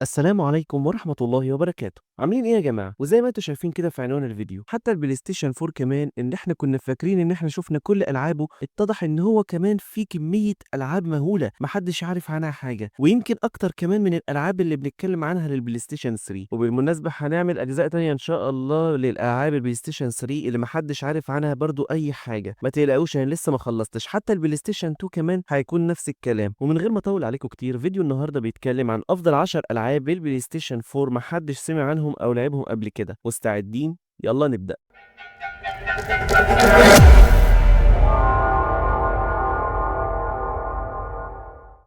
السلام عليكم ورحمة الله وبركاته. عاملين ايه يا جماعة؟ وزي ما انتوا شايفين كده في عنوان الفيديو، حتى البلاي ستيشن 4 كمان اللي احنا كنا فاكرين ان احنا شفنا كل العابه، اتضح ان هو كمان في كمية العاب مهولة محدش عارف عنها حاجة، ويمكن اكتر كمان من الالعاب اللي بنتكلم عنها للبلاي ستيشن 3. وبالمناسبة هنعمل اجزاء تانية ان شاء الله للالعاب البلاي ستيشن 3 اللي محدش عارف عنها برضو اي حاجة. ما تقلقوش انا لسه ما خلصتش، حتى البلاي ستيشن 2 كمان هيكون نفس الكلام. ومن غير ما اطول عليكم كتير، فيديو النهارده بيتكلم عن افضل 10 العاب للبلاي ستيشن 4 محدش سمع عنهم او لعبهم قبل كده. مستعدين؟ يلا نبدأ.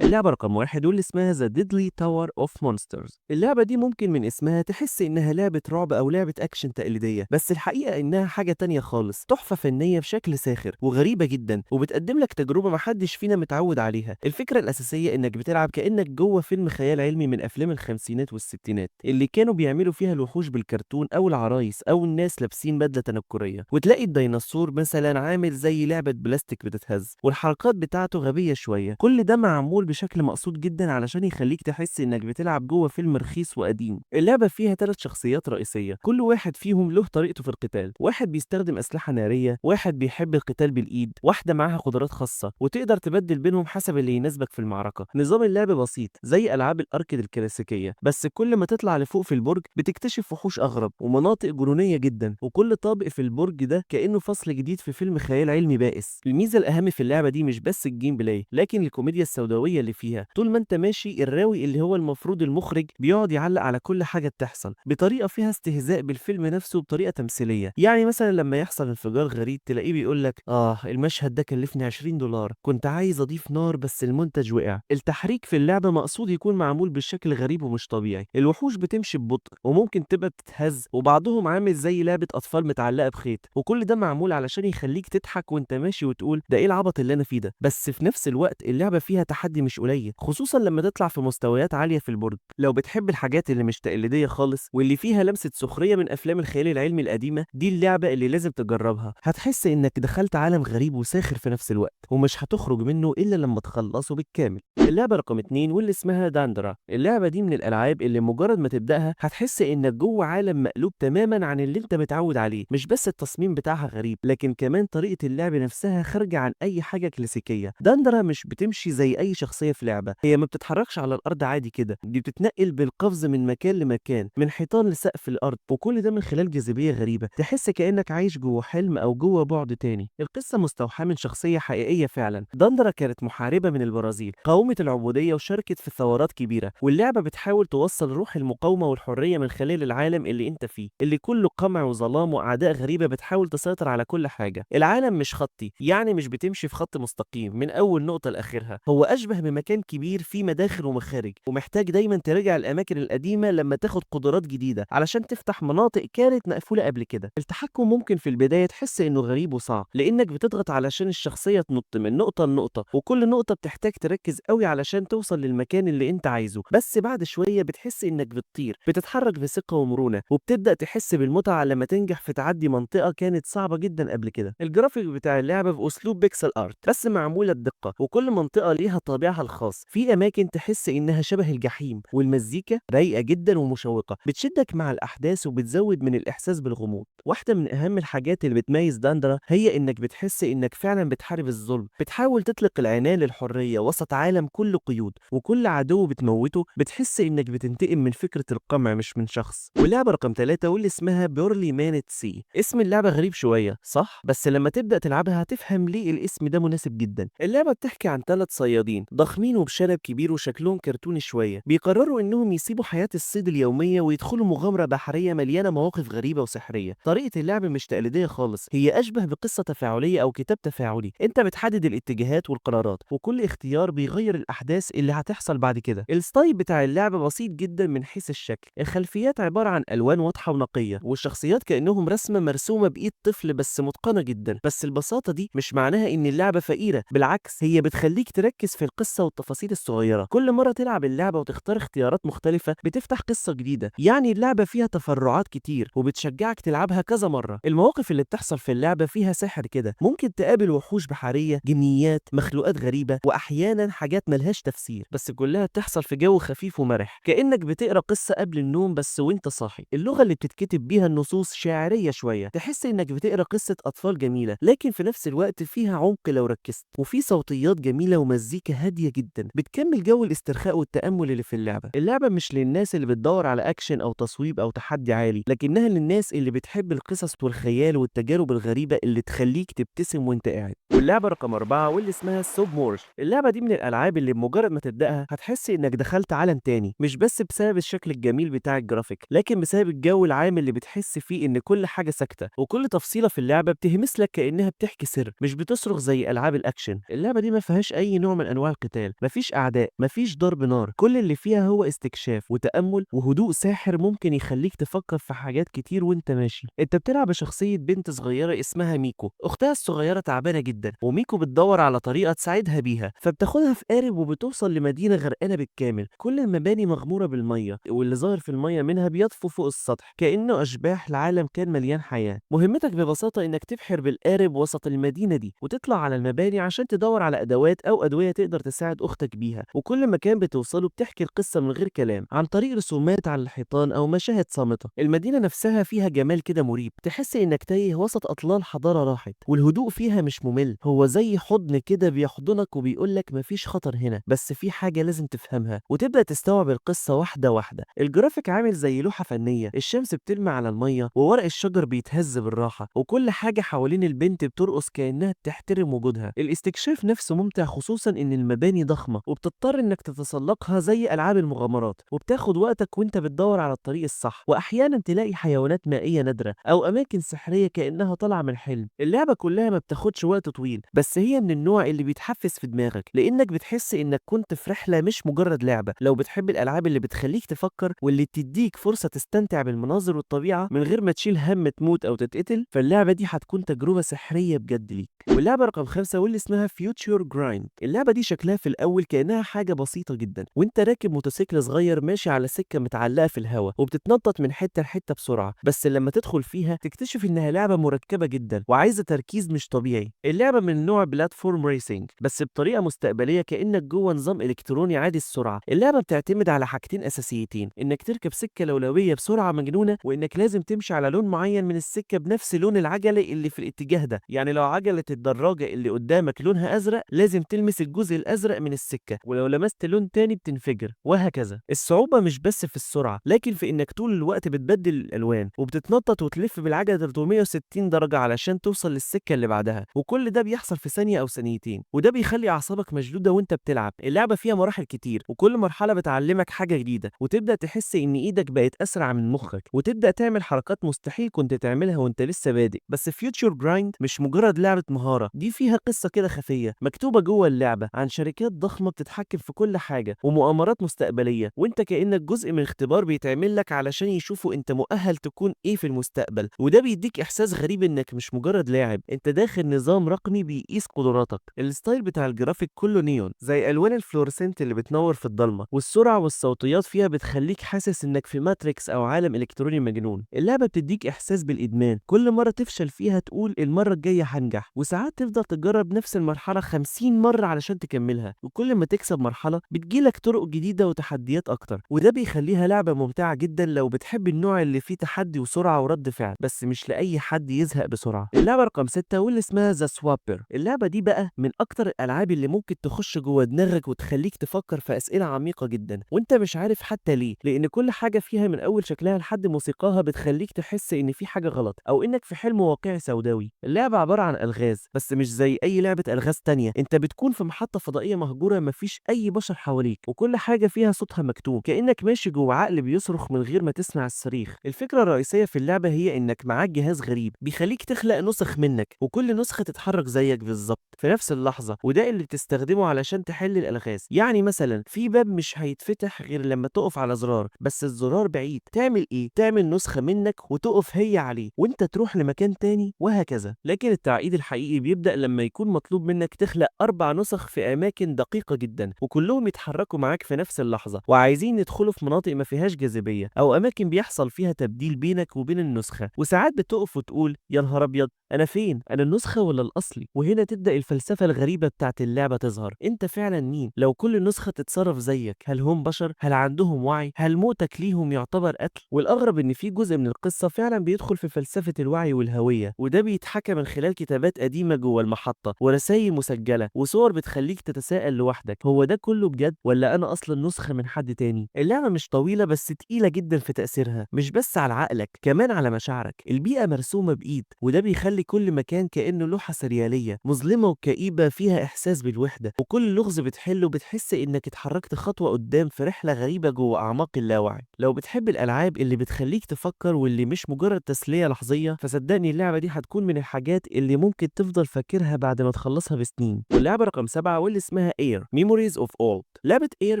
اللعبة رقم واحد واللي اسمها The Deadly Tower of Monsters. اللعبة دي ممكن من اسمها تحس إنها لعبة رعب أو لعبة أكشن تقليدية، بس الحقيقة إنها حاجة تانية خالص، تحفة فنية بشكل ساخر وغريبة جدا، وبتقدم لك تجربة محدش فينا متعود عليها. الفكرة الأساسية إنك بتلعب كأنك جوه فيلم خيال علمي من أفلام الخمسينات والستينات اللي كانوا بيعملوا فيها الوحوش بالكرتون أو العرايس أو الناس لابسين بدلة تنكرية، وتلاقي الديناصور مثلا عامل زي لعبة بلاستيك بتتهز، والحركات بتاعته غبية شوية. كل ده معمول بشكل مقصود جدا علشان يخليك تحس انك بتلعب جوه فيلم رخيص وقديم. اللعبه فيها 3 شخصيات رئيسيه، كل واحد فيهم له طريقته في القتال. واحد بيستخدم اسلحه ناريه، واحد بيحب القتال بالايد، واحده معاها قدرات خاصه، وتقدر تبدل بينهم حسب اللي يناسبك في المعركه. نظام اللعب بسيط زي العاب الاركيد الكلاسيكيه، بس كل ما تطلع لفوق في البرج بتكتشف وحوش اغرب ومناطق جنونيه جدا، وكل طابق في البرج ده كانه فصل جديد في فيلم خيال علمي بائس. الميزه الاهم في اللعبه دي مش بس الجيم بلاي، لكن الكوميديا السوداويه اللي فيها. طول ما انت ماشي، الراوي اللي هو المفروض المخرج بيقعد يعلق على كل حاجه بتحصل بطريقه فيها استهزاء بالفيلم نفسه بطريقه تمثيليه. يعني مثلا لما يحصل انفجار غريب تلاقيه بيقول لك المشهد ده كلفني $20، كنت عايز اضيف نار بس المنتج وقع. التحريك في اللعبه مقصود يكون معمول بشكل غريب ومش طبيعي. الوحوش بتمشي ببطء وممكن تبقى بتتهز، وبعضهم عامل زي لعبه اطفال متعلقه بخيط، وكل ده معمول علشان يخليك تضحك وانت ماشي وتقول ده ايه العبط اللي انا فيه ده. بس في نفس الوقت اللعبه فيها تحدي مش قليل، خصوصا لما تطلع في مستويات عاليه في البرج. لو بتحب الحاجات اللي مش تقليديه خالص واللي فيها لمسه سخريه من افلام الخيال العلمي القديمه، دي اللعبه اللي لازم تجربها. هتحس انك دخلت عالم غريب وساخر في نفس الوقت، ومش هتخرج منه الا لما تخلصه بالكامل. اللعبه رقم 2 واللي اسمها داندرا. اللعبه دي من الالعاب اللي مجرد ما تبداها هتحس انك جوه عالم مقلوب تماما عن اللي انت متعود عليه. مش بس التصميم بتاعها غريب، لكن كمان طريقه اللعب نفسها خارجه عن اي حاجه كلاسيكيه. داندرا مش بتمشي زي اي شخصيه في لعبه، هي ما بتتحركش على الارض عادي كده، دي بتتنقل بالقفز من مكان لمكان، من حيطان لسقف الارض، وكل ده من خلال جاذبيه غريبه تحس كانك عايش جوه حلم او جوه بعد تاني. القصه مستوحاه من شخصيه حقيقيه فعلا. داندرا كانت محاربه من البرازيل، قاومت العبوديه وشاركت في ثورات كبيره، واللعبه بتحاول توصل روح المقاومه والحريه من خلال العالم اللي انت فيه، اللي كله قمع وظلام واعداء غريبه بتحاول تسيطر على كل حاجه. العالم مش خطي، يعني مش بتمشي في خط مستقيم من اول نقطه لاخرها، هو اشبه بمكان كبير فيه مداخل ومخارج، ومحتاج دايما تراجع الاماكن القديمه لما تاخد قدرات جديده علشان تفتح مناطق كانت مقفوله قبل كده. التحكم ممكن في البدايه تحس انه غريب وصعب، لانك بتضغط علشان الشخصيه تنط من نقطه لنقطه، وكل نقطه بتحتاج تركز قوي علشان توصل للمكان اللي انت عايزه. بس بعد شويه بتحس انك بتطير، بتتحرك بثقه ومرونه، وبتبدا تحس بالمتعه لما تنجح في تعدي منطقه كانت صعبه جدا قبل كده. الجرافيك بتاع اللعبه باسلوب بيكسل ارت، بس معموله بدقه، وكل منطقه ليها طابعها الخاص. في اماكن تحس انها شبه الجحيم، والمزيكا رايقه جدا ومشوقه، بتشدك مع الاحداث وبتزود من الاحساس بالغموض. واحده من اهم الحاجات اللي بتميز داندرا هي انك بتحس انك فعلا بتحارب الظلم، بتحاول تطلق العنان للحريه وسط عالم كله قيود، وكل عدو بتموته بتحس انك بتنتقم من فكره القمع مش من شخص. واللعبه رقم 3 واللي اسمها بيورلي مانت سي. اسم اللعبه غريب شويه صح، بس لما تبدا تلعبها هتفهم ليه الاسم ده مناسب جدا. اللعبه بتحكي عن 3 صيادين ضخمين وبشنب كبير وشكلهم كرتوني شويه، بيقرروا انهم يسيبوا حياه الصيد اليوميه ويدخلوا مغامره بحريه مليانه مواقف غريبه وسحريه. طريقه اللعب مش تقليديه خالص، هي اشبه بقصه تفاعليه او كتاب تفاعلي. انت بتحدد الاتجاهات والقرارات، وكل اختيار بيغير الاحداث اللي هتحصل بعد كده. الستايل بتاع اللعبه بسيط جدا من حيث الشكل، الخلفيات عباره عن الوان واضحه ونقيه، والشخصيات كانهم رسمه مرسومه بايد طفل بس متقنه جدا. بس البساطه دي مش معناها ان اللعبه فقيره، بالعكس هي بتخليك تركز في القصه القصة والتفاصيل الصغيرة. كل مرة تلعب اللعبة وتختار اختيارات مختلفة بتفتح قصة جديدة، يعني اللعبة فيها تفرعات كتير وبتشجعك تلعبها كذا مرة. المواقف اللي بتحصل في اللعبة فيها سحر كده، ممكن تقابل وحوش بحرية، جنيات، مخلوقات غريبة، وأحيانا حاجات ملهاش تفسير، بس كلها بتحصل في جو خفيف ومرح، كأنك بتقرا قصة قبل النوم بس وانت صاحي. اللغة اللي بتتكتب بيها النصوص شاعرية شوية، تحس انك بتقرا قصة أطفال جميلة، لكن في نفس الوقت فيها عمق لو ركزت، وفي صوتيات جميلة ومزيكا هادية جدا بتكمل جو الاسترخاء والتأمل اللي في اللعبة. اللعبة مش للناس اللي بتدور على أكشن أو تصويب أو تحدي عالي، لكنها للناس اللي بتحب القصص والخيال والتجارب الغريبة اللي تخليك تبتسم وانت قاعد. واللعبة رقم 4 واللي اسمها سوب مورش. اللعبة دي من الألعاب اللي بمجرد ما تبدأها هتحس إنك دخلت عالم تاني، مش بس بسبب الشكل الجميل بتاع الجرافيك، لكن بسبب الجو العام اللي بتحس فيه إن كل حاجة ساكتة، وكل تفصيلة في اللعبة بتهمس لك كأنها بتحكي سر، مش بتصرخ زي ألعاب الأكشن. اللعبة دي ما فيهاش أي نوع من أنواع القتال، مفيش أعداء، مفيش ضرب نار، كل اللي فيها هو استكشاف وتأمل وهدوء ساحر ممكن يخليك تفكر في حاجات كتير وانت ماشي. انت بتلعب بشخصية بنت صغيرة اسمها ميكو. أختها الصغيرة تعبانة جدا، وميكو بتدور على طريقة تساعدها بيها، فبتاخدها في قارب وبتوصل لمدينة غرقانة بالكامل، كل المباني مغمورة بالمية، واللي ظاهر في المية منها بيطفو فوق السطح كأنه أشباح. العالم كان مليان حياة. مهمتك ببساطة إنك تبحر بالقارب وسط المدينة دي وتطلع على المباني عشان تدور على أدوات أو أدوية تقدر تساعد أختك بيها، وكل مكان بتوصله بتحكي القصة من غير كلام عن طريق رسومات على الحيطان أو مشاهد صامتة. المدينة نفسها فيها جمال كده مريب، تحس إنك تايه وسط أطلال حضارة راحت، والهدوء فيها مش ممل، هو زي حضن كده بيحضنك وبيقولك مفيش خطر هنا، بس في حاجة لازم تفهمها، وتبدأ تستوعب القصة واحدة واحدة. الجرافيك عامل زي لوحة فنية، الشمس بتلمع على المية وورق الشجر بيتهز بالراحة، وكل حاجة حوالين البنت بترقص كأنها تحترم وجودها. الاستكشاف نفسه ممتع، خصوصا إن المباني ضخمة وبتضطر إنك تتسلقها زي ألعاب المغامرات، وبتاخد وقتك وانت بتدور على الطريق الصح، وأحيانا تلاقي حيوانات مائية نادرة أو أماكن سحرية كأنها طالعة من حلم. اللعبة كلها ما بتاخدش وقت طويل، بس هي من النوع اللي بيتحفز في دماغك، لأنك بتحس إنك كنت في رحلة مش مجرد لعبة. لو بتحب الألعاب اللي بتخليك تفكر واللي تديك فرصة تستمتع بالمناظر والطبيعة من غير ما تشيل هم تموت أو تتقتل، فاللعبة دي هتكون تجربة سحرية بجد ليك. واللعبة رقم 5 واللي اسمها فيوتشر جرايند. اللعبة دي شكلها في الأول كأنها حاجة بسيطة جدا، وانت راكب موتوسيكل صغير ماشي على سكة متعلقة في الهواء وبتتنطط من حتة لحتة بسرعة، بس لما تدخل فيها تكتشف إنها لعبة مركبة جدا وعايزة تركيز مش طبيعي. اللعبة من نوع بلاتفورم ريسنج بس بطريقة مستقبلية، كأنك جوه نظام إلكتروني عادي السرعة. اللعبة بتعتمد على حاجتين أساسيتين، إنك تركب سكة لولوية بسرعة مجنونة، وإنك لازم تمشي على لون معين من السكة بنفس لون العجلة اللي في الاتجاه ده. يعني لو عجلة الدراجة اللي قدامك لونها أزرق لازم تلمس الجزء الأزرق من السكة، ولو لمست لون تاني بتنفجر، وهكذا. الصعوبة مش بس في السرعة، لكن في إنك طول الوقت بتبدل الألوان وبتتنطط وتلف بالعجلة 360 درجة علشان توصل للسكة اللي بعدها، وكل ده بيحصل في ثانية أو ثانيتين، وده بيخلي أعصابك مشدودة وأنت بتلعب. اللعبة فيها مراحل كتير، وكل مرحلة بتعلمك حاجة جديدة، وتبدأ تحس إن إيدك بقت أسرع من مخك، وتبدأ تعمل حركات مستحيل كنت تعملها وأنت لسه بادئ. بس فيوتشر جرايند مش مجرد لعبة مهارة، دي فيها قصة كده خفية مكتوبة جوه اللعبة عن شركات ضخمة بتتحكم في كل حاجة، ومؤامرات مستقبلية، وأنت كأنك جزء من اختبار بيتعمل لك علشان يشوفوا أنت مؤهل تكون إيه في المستقبل. وده بيديك إحساس غريب إنك مش مجرد لاعب، أنت داخل نظام رقمي بيقيس قدراتك. الستايل بتاع الجرافيك كله نيون زي ألوان الفلورسنت اللي بتنور في الضلمة، والسرعة والصوتيات فيها بتخليك حاسس إنك في ماتريكس أو عالم إلكتروني مجنون. اللعبة بتديك إحساس بالإدمان، كل مرة تفشل فيها تقول المرة الجاية هنجح، وساعات تفضل تجرب نفس المرحلة 50 مرة علشان تكملها، وكل ما تكسب مرحلة بتجيلك طرق جديدة وتحديات أكتر، وده بيخليها لعبة ممتعة جدا لو بتحب النوع اللي فيه تحدي وسرعة ورد فعل، بس مش لأي حد يزهق بسرعة. اللعبة رقم 6 واللي اسمها ذا سوابر. اللعبة دي بقى من أكتر الألعاب اللي ممكن تخش جوه دماغك وتخليك تفكر في أسئلة عميقة جدا وأنت مش عارف حتى ليه، لأن كل حاجة فيها من أول شكلها لحد موسيقاها بتخليك تحس إن في حاجة غلط أو إنك في حلم واقعي سوداوي. اللعبة عبارة عن ألغاز، بس مش زي أي لعبة ألغاز تانية، أنت بتكون في محطة فضائية مهجورة مفيش أي بشر حواليك، وكل حاجة فيها صوتها مكتوم كأنك ماشي جوه عقل بيصرخ من غير ما تسمع الصريخ. الفكرة الرئيسية في اللعبة هي إنك معاك جهاز غريب بيخليك تخلق نسخ منك، وكل نسخة تتحرك زيك بالظبط في نفس اللحظة، وده اللي بتستخدمه علشان تحل الألغاز. يعني مثلا في باب مش هيتفتح غير لما تقف على زرار، بس الزرار بعيد، تعمل إيه؟ تعمل نسخة منك وتقف هي عليه وأنت تروح لمكان تاني، وهكذا. لكن التعقيد الحقيقي بيبدأ لما يكون مطلوب منك تخلق 4 نسخ في أماكن أماكن دقيقة جدا، وكلهم يتحركوا معاك في نفس اللحظة وعايزين يدخلوا في مناطق ما فيهاش جاذبية أو أماكن بيحصل فيها تبديل بينك وبين النسخة. وساعات بتقف وتقول يا نهار أبيض، أنا فين؟ أنا النسخة ولا الأصلي؟ وهنا تبدأ الفلسفة الغريبة بتاعت اللعبة تظهر. أنت فعلا مين؟ لو كل نسخة تتصرف زيك، هل هم بشر؟ هل عندهم وعي؟ هل موتك ليهم يعتبر قتل؟ والأغرب إن في جزء من القصة فعلا بيدخل في فلسفة الوعي والهوية، وده بيتحكى من خلال كتابات قديمة جوه المحطة ورسائل مسجلة وصور بتخليك تتساءل لوحدك، هو ده كله بجد ولا أنا أصلا نسخة من حد تاني؟ اللعبة مش طويلة بس تقيلة جدا في تأثيرها، مش بس على عقلك كمان على مشاعرك. البيئة مرسومة بإيد، وده بيخلي كل مكان كأنه لوحة سريالية مظلمة وكئيبة فيها إحساس بالوحدة، وكل لغز بتحله بتحس إنك اتحركت خطوة قدام في رحلة غريبة جوه أعماق اللاوعي. لو بتحب الألعاب اللي بتخليك تفكر واللي مش مجرد تسلية لحظية، فصدقني اللعبة دي هتكون من الحاجات اللي ممكن تفضل فاكرها بعد ما تخلصها بسنين. واللعبة رقم 7 واللي اسمها Air Memories of Old. لعبة Air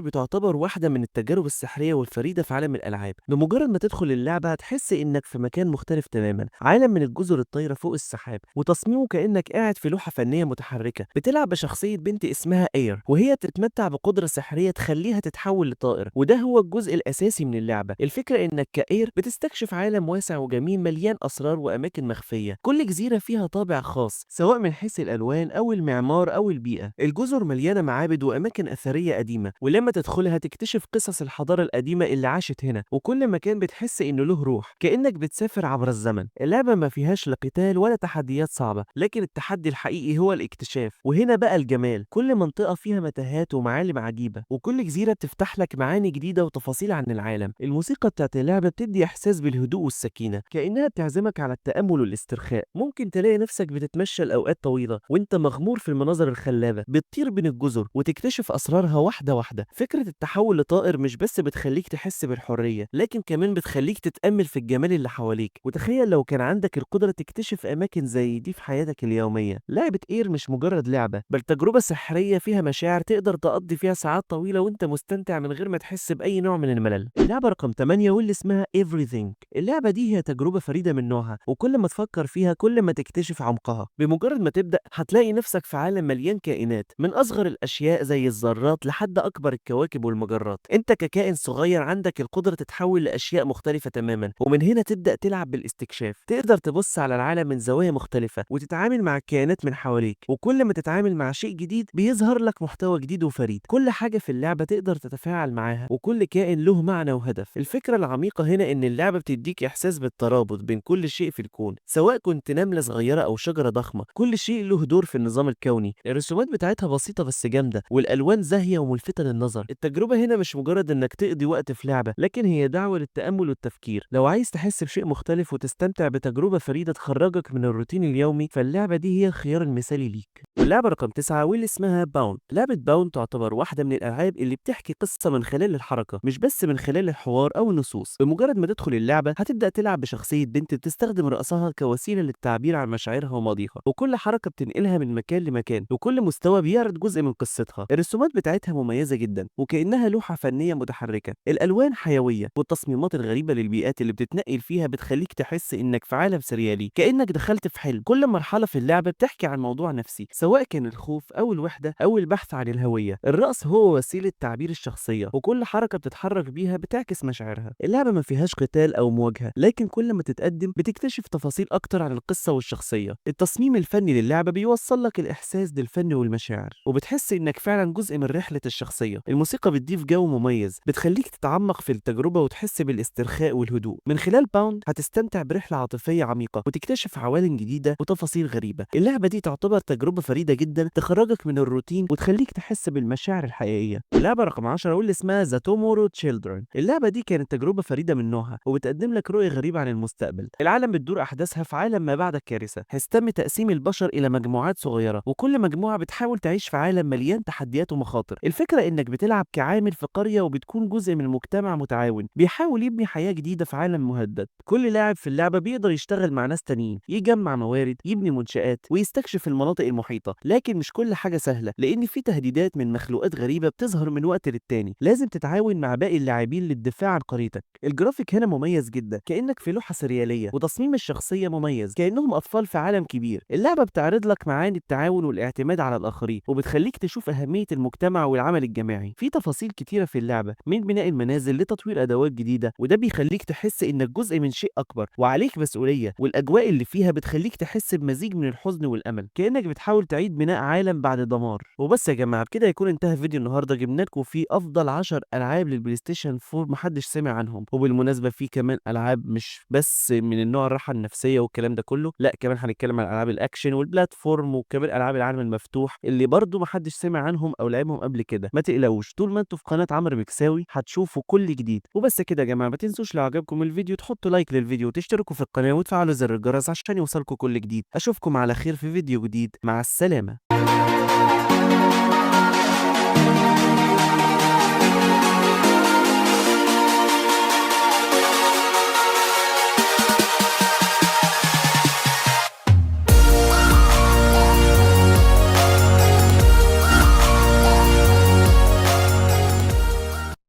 بتعتبر واحدة من التجارب السحرية والفريدة في عالم الألعاب. بمجرد ما تدخل اللعبة هتحس إنك في مكان مختلف تماما، عالم من الجزر الطايرة فوق السحاب، وتصميمه كأنك قاعد في لوحة فنية متحركة. بتلعب بشخصية بنت اسمها Air، وهي بتتمتع بقدرة سحرية تخليها تتحول لطائر، وده هو الجزء الأساسي من اللعبة. الفكرة إنك كإير بتستكشف عالم واسع وجميل مليان أسرار وأماكن مخفية، كل جزيرة فيها طابع خاص سواء من حيث الألوان أو المعمار أو البيئة. الجزر مليانة معابد وأماكن أثرية قديمة، ولما تدخلها تكتشف قصص الحضارة القديمة اللي عاشت هنا، وكل مكان بتحس إنه له روح كأنك بتسافر عبر الزمن. اللعبة ما فيهاش لا قتال ولا تحديات صعبة، لكن التحدي الحقيقي هو الاكتشاف، وهنا بقى الجمال. كل منطقة فيها متاهات ومعالم عجيبة، وكل جزيرة بتفتح لك معاني جديدة وتفاصيل عن العالم. الموسيقى بتاعت اللعبة بتدي إحساس بالهدوء والسكينة، كأنها بتعزمك على التأمل والاسترخاء. ممكن تلاقي نفسك بتتمشى لأوقات طويلة وانت مغمور في المناظر الخلابة، بتطير بين الجزر وتكتشف أسرارها واحدة واحدة. فكرة التحول لطائر مش بس بتخليك تحس بالحرية، لكن كمان بتخليك تتأمل في الجمال اللي حواليك. وتخيل لو كان عندك القدرة تكتشف أماكن زي دي في حياتك اليومية. لعبة إير مش مجرد لعبة، بل تجربة سحرية فيها مشاعر تقدر تقضي فيها ساعات طويلة وانت مستمتع من غير ما تحس بأي نوع من الملل. اللعبة رقم 8 واللي اسمها Everything. اللعبة دي هي تجربة فريدة من نوعها، وكل ما تفكر فيها كل ما تكتشف عمقها. بمجرد ما تبدأ هتلاقي نفسك في عالم مليان كائنات، من أصغر الأشياء زي الذرات لحد أكبر الكواكب والمجرات. انت ككائن صغير عندك القدرة تتحول لأشياء مختلفة تماما، ومن هنا تبدأ تلعب بالاستكشاف. تقدر تبص على العالم من زوايا مختلفة وتتعامل مع الكائنات من حواليك، وكل ما تتعامل مع شيء جديد بيظهر لك محتوى جديد وفريد. كل حاجة في اللعبة تقدر تتفاعل معاها، وكل كائن له معنى وهدف. الفكرة العميقة هنا إن اللعبة بتديك إحساس بالترابط بين كل شيء في الكون، سواء كنت نملة صغيرة أو شجرة ضخمة، كل شيء له دور في النظام الكوني. الرسومات بتاعتها بسيطة بس جامدة، والألوان زاهية وملفتة للنظر. التجربة هنا مش مجرد إنك تقضي وقت في لعبة، لكن هي دعوة للتأمل والتفكير. لو عايز تحس بشيء مختلف وتستمتع بتجربة فريدة تخرجك من الروتين اليومي، فاللعبة دي هي الخيار المثالي ليك. واللعبة رقم 9 واللي اسمها باوند. لعبة باوند تعتبر واحدة من الألعاب اللي بتحكي قصة من خلال الحركة، مش بس من خلال الحوار أو النصوص. بمجرد ما تدخل اللعبة هتبدأ تلعب بشخصية بنت بتستخدم رأسها كوسيلة للتعبير عن مشاعرها وماضيها، وكل حركة بتنقلها من مكان لمكان، وكل مستوى بيعرض جزء من قصتها. الرسومات بتاعتها مميزة جدا، وكأنها لوحة فنية متحركة. الألوان حيوية، والتصميمات الغريبة للبيئات اللي بتتنقل فيها بتخليك تحس إنك في عالم سريالي، كأنك دخلت في حلم. كل مرحلة في اللعبة بتحكي عن موضوع نفسي، سواء كان الخوف أو الوحدة أو البحث عن الهوية. الرقص هو وسيلة تعبير الشخصية، وكل حركة بتتحرك بيها بتعكس مشاعرها. اللعبة ما فيهاش قتال أو مواجهة، لكن كل ما تتقدم بتكتشف تفاصيل أكتر عن القصة والشخصية. التصميم الفني للعبة بيوصل لك الإحساس بالفن والمشاعر، وبتحس إنك فعلا جزء من رحلة الشخصية. الموسيقى بتضيف جو مميز بتخليك تتعمق في التجربة وتحس بالاسترخاء والهدوء. من خلال باوند هتستمتع برحلة عاطفية عميقة وتكتشف عوالم جديدة وتفاصيل غريبة. اللعبة دي تعتبر تجربة فريدة جدا تخرجك من الروتين وتخليك تحس بالمشاعر الحقيقية. اللعبة رقم 10 واللي اسمها ذا تومورو تشيلدرن. اللعبة دي كانت تجربة فريدة من نوعها، وبتقدم لك رؤية غريبة عن المستقبل. العالم بتدور أحداثها في عالم ما بعد الكارثة. تم تقسيم البشر إلى مجموعات صغيرة، وكل مجموعة بتحاول تعيش في عالم مليان تحديات ومخاطر. الفكرة إنك بتلعب كعامل في قرية وبتكون جزء من مجتمع متعاون بيحاول يبني حياة جديدة في عالم مهدد. كل لاعب في اللعبة بيقدر يشتغل مع ناس تانيين، يجمع موارد، يبني منشآت، ويستكشف المناطق المحيطة. بسيطة، لكن مش كل حاجة سهلة لأن في تهديدات من مخلوقات غريبة بتظهر من وقت للتاني. لازم تتعاون مع باقي اللاعبين للدفاع عن قريتك. الجرافيك هنا مميز جدا كأنك في لوحة سريالية، وتصميم الشخصية مميز كأنهم أطفال في عالم كبير. اللعبة بتعرض لك معاني التعاون والاعتماد على الآخرين، وبتخليك تشوف أهمية المجتمع والعمل الجماعي. في تفاصيل كتيرة في اللعبة، من بناء المنازل لتطوير أدوات جديدة، وده بيخليك تحس إنك جزء من شيء أكبر وعليك مسؤولية. والأجواء اللي فيها بتخليك تحس بمزيج من الحزن والأمل، كأنك بتحاول تعيد بناء عالم بعد دمار. وبس يا جماعة، بكده يكون انتهى فيديو النهارده. جبنا لكم فيه أفضل 10 ألعاب للبلاي ستيشن 4 محدش سمع عنهم، وبالمناسبة في كمان ألعاب مش بس من النوع الراحة النفسية والكلام ده كله، لا كمان هنتكلم عن ألعاب الأكشن والبلاتفورم، وكمان ألعاب العالم المفتوح اللي برضه محدش سمع عنهم أو لعبهم قبل كده. ما تقلقوش، طول ما انتوا في قناة عمرو مكساوي هتشوفوا كل جديد. وبس كده يا جماعة، ما تنسوش لو عجبكم الفيديو تحطوا لايك للفيديو وتشتركوا في القناة وتفعلوا زر الجرس عشان يوصلكوا كل جديد. أشوفكم على خير في فيديو جديد، مع السلامة.